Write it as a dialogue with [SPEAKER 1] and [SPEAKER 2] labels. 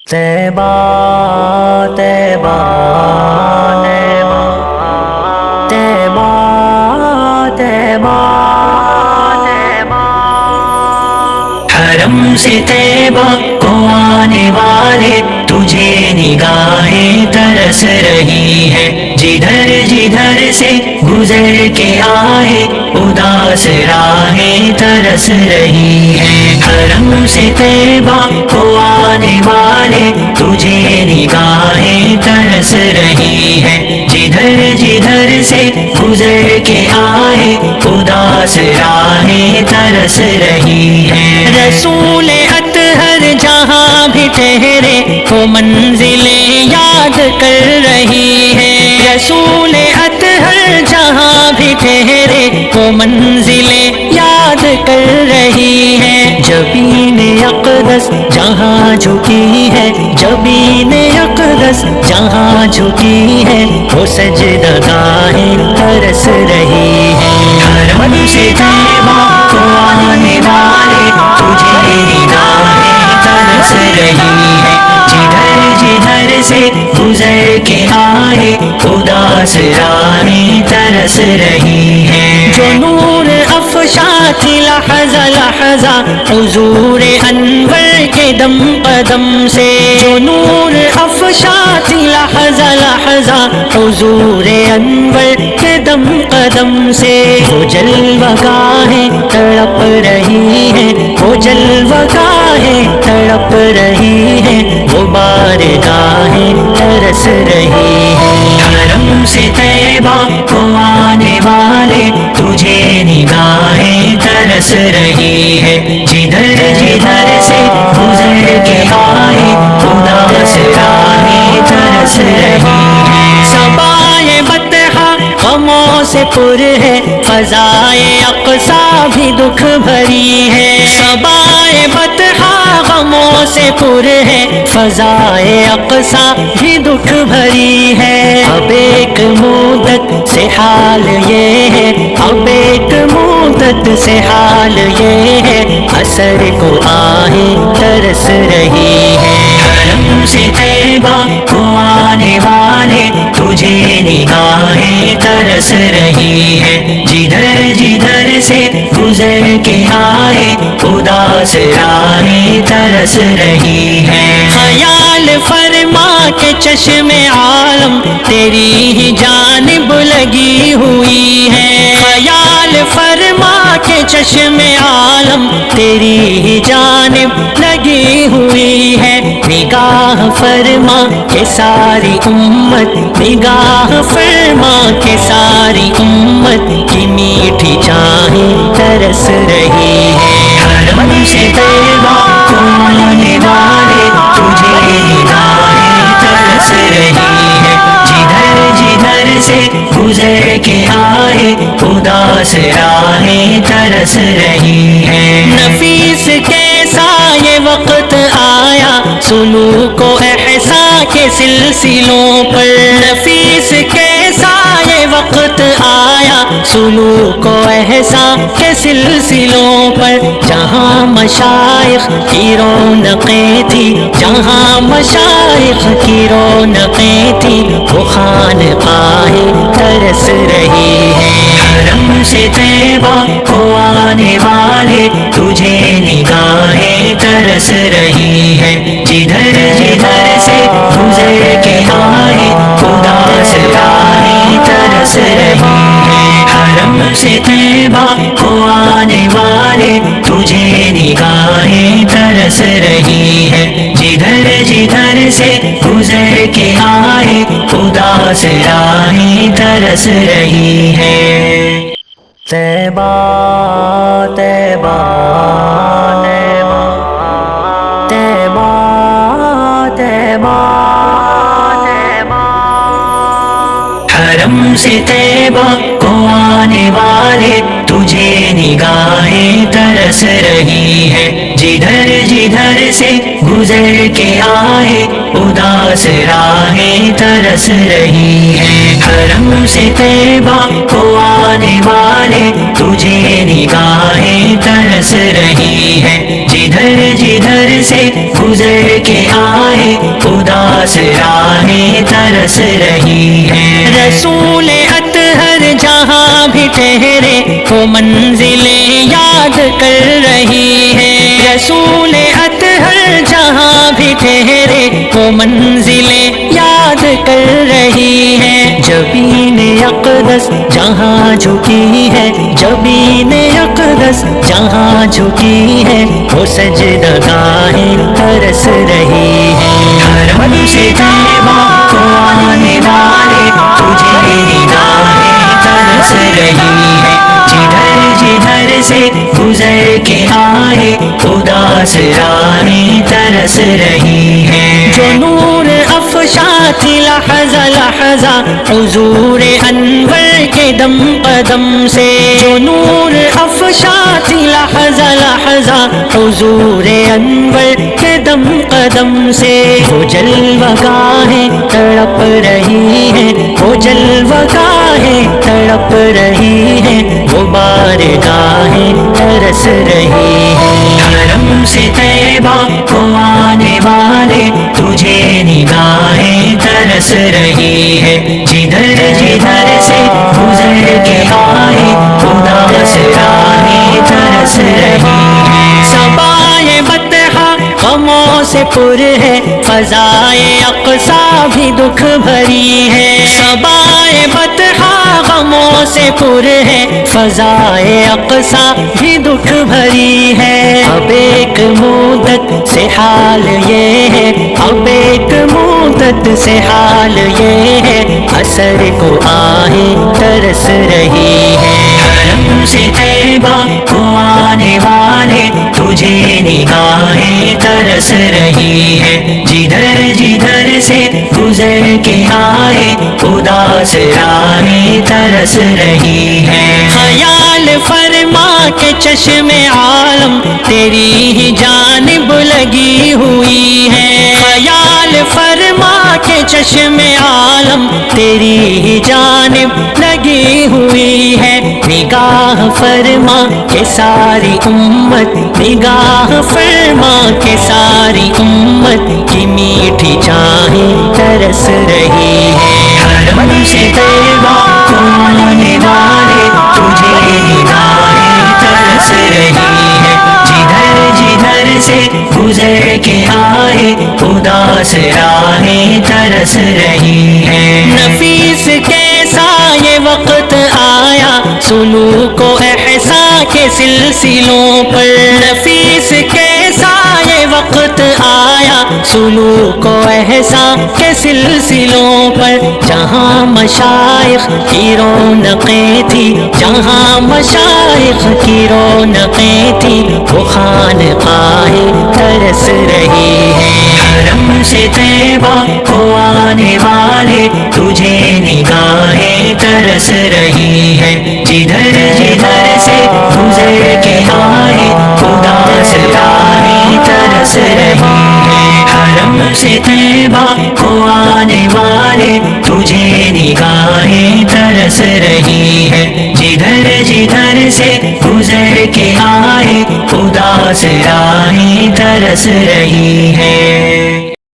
[SPEAKER 1] طیبہ طیبہ طیبہ طیبہ حرم سے طیبہ کو آنے والے تجھے نگاہیں ترس رہی ہے، جدھر جدھر سے گزر کے آئے اداس راہیں ترس رہی ہے۔ حرم سے طیبہ کو آنے والے تجھے نگاہیں ترس رہی ہے، جدھر جدھر سے گزر کے آئے اداس راہیں ترس رہی ہے۔ رسول اطہر جہاں بھی ٹھہرے وہ منزلیں یاد کر رہی ہے، رسول اطہر جہاں بھی ٹھہرے وہ منزلیں یاد کر رہی ہے۔ جبین اقدس جہاں جھکی ہے، جبین اقدس جہاں جھکی ہے وہ سجدہ گاہیں ترس رہی ہے۔ حرم سے طیبہ کو آنے والے تجھے نگاہیں ترس رہی ہے، جدھر جدھر سے گزر کے آئے اداس راہیں ترس رہی ہے۔ جو نور افشا تھی لحظہ لحظہ حضور انور کے دم قدم سے، جو نور افشا تھی لحظہ لحظہ حضور انور کے دم قدم سے، وہ جلوہ گاہیں تڑپ رہی ہے، وہ جلوہ گاہیں تڑپ رہی ہے، وہ بارگاہیں ترس رہی ہے۔ حرم سے طیبہ کو آنے والے تجھے نگاہیں ترس رہی ہے، جدھر جدھر سے گزر کے آئے اداس راہیں ترس رہی ہے۔ صبائے بطحا غموں سے پر ہے، فضائے اقصیٰ بھی دکھ بھری ہے، صبائے بطحا غموں سے پر ہے، فضائے اقصیٰ بھی دکھ بھری ہے۔ اب ایک مدت سے حال یہ ہے، اب ایک مدت سے حال یہ ہے، اثر کو آہیں ترس رہی ہے۔ حرم سے طیبہ کو آنے والے تجھے نگاہیں ترس رہی ہے، جدھر جدھر سے گزر کے آئے اداس راہیں ترس رہی ہے۔ خیال فرما کے چشم عالم تیری ہی جانب لگی ہوئی ہے، خیال فرما کے چشم عالم تیری ہی جانب لگی ہوئی ہے۔ نگاہ فرما کہ ساری امت، نگاہ فرما کہ ساری امت کی میٹھی چاہیں ترس رہی ہے۔ حرم سے طیبہ کو آنے والے تجھے نگاہیں ترس رہی ہے، جدھر جدھر سے گزر کے آئے اداس راہیں ترس رہی ہے۔ نفیس کیسا یہ وقت آیا سلوک و احسان کے سلسلوں پر، نفیس کیسا یہ وقت آیا سلوک و احسان کے سلسلوں پر، جہاں مشائخ کی رونقیں تھی، جہاں مشائخ کی رونقیں تھی وہ خانقاہیں ترس رہی ہے۔ حرم سے طیبہ کو آنے والے تجھے نگاہیں ترس رہی ہے، جدھر جدھر سے گزر کے آئے اداس راہیں ترس رہی ہے۔ حرم سے طیبہ کو آنے والے تجھے نگاہیں ترس رہی ہے، جدھر جدھر سے گزر کے آئے اداس راہیں ترس رہی ہے۔ طیبہ طیبہ طیبہ طیبہ حرم سے طیبہ کو آنے والے تجھے نگاہیں ترس رہی ہے، جدھر جدھر سے گزر کے آئے اداس راہیں ترس رہی ہے۔ حرم سے طیبہ کو آنے والے تجھے نگاہیں ترس رہی ہے، جدھر جدھر سے گزر کے آئے اداس راہیں ترس رہی ہیں۔
[SPEAKER 2] رسول اطہر جہاں بھی ٹھہرے وہ منزلیں یاد کر رہی ہے، رسول اطہر جہاں بھی ٹھہرے وہ منزلیں یاد کر رہی ہے۔ جبین اقدس جہاں جھکی ہے، جبین اقدس جہاں جھکی ہے وہ سجدگاہیں ترس رہی ہے۔
[SPEAKER 1] حرم سے طیبہ کو آنے والے تجھے نگاہیں ترس رہی ہے، جدھر جدھر سے گزر کے آئے اداس راہیں ترس رہی ہیں۔
[SPEAKER 2] جو نور افشا تھی لحظہ لحظہ حضور انور کے دم قدم سے، جو نور افشا تھی لحظہ لحظہ حضور انور کے دم قدم سے، وہ جلوہ گاہیں تڑپ رہی ہیں، وہ جلوہ گاہیں تڑپ رہی ہیں، وہ بارگاہیں ترس رہی ہیں۔
[SPEAKER 1] حرم سے طیبہ کو آنے والے تجھے نگاہیں ترس رہی ہے، جدھر جدھر سے گزر کے آئے اداس راہیں ترس رہی ہیں۔
[SPEAKER 2] صبائے بطحا غموں سے پر ہے، فضائے اقصیٰ بھی دکھ بھری ہے، صبائے بطحا غموں سے پر ہے، فضائے اقصیٰ بھی دکھ بھری ہے۔ اب ایک مدت سے حال یہ ہے، اب ایک مدت سے حال یہ ہے، اثر کو آہیں ترس رہی ہے۔
[SPEAKER 1] حرم سے طیبہ کو آنے والے تجھے نگاہیں ترس رہی ہے، جدھر جدھر سے گزر کے آئے اداس راہیں ترس رہی ہیں۔
[SPEAKER 2] خیال فرما کے چشم عالم تیری ہی جانب لگی ہوئی ہے، خیال فرما کے چشم عالم تیری ہی جانب لگی ہوئی ہے۔ نگاہ فرما کے ساری امت، نگاہ فرما کے ساری امت کی میٹھی چاہیں ترس رہی ہے۔
[SPEAKER 1] حرم سے طیبہ کو آنے والے تجھے نگاہیں ترس رہی ہے، جدھر جدھر سے گزر کے آئے اداس راہیں ترس رہی ہیں۔
[SPEAKER 2] نفیس کیسا یہ وقت آیا سلوک و احسان کے سلسلوں پر، نفیس کیسا یہ وقت آیا سلوک و احسان کے سلسلوں پر، جہاں مشائخ کی رونقیں تھی، جہاں مشائخ کی رونقیں تھی وہ خانقاہیں ترس رہی ہیں۔
[SPEAKER 1] حرم سے طیبہ کو آنے والے تجھے نگاہیں ترس رہی ہے، جدھر جدھر سے گزر کے آئے اداس راہیں ترس رہی ہے۔ حرم سے طیبہ کو آنے والے تجھے نگاہیں ترس رہی ہے، جدھر جدھر سے گزر کے آئے اداس راہیں ترس رہی ہے۔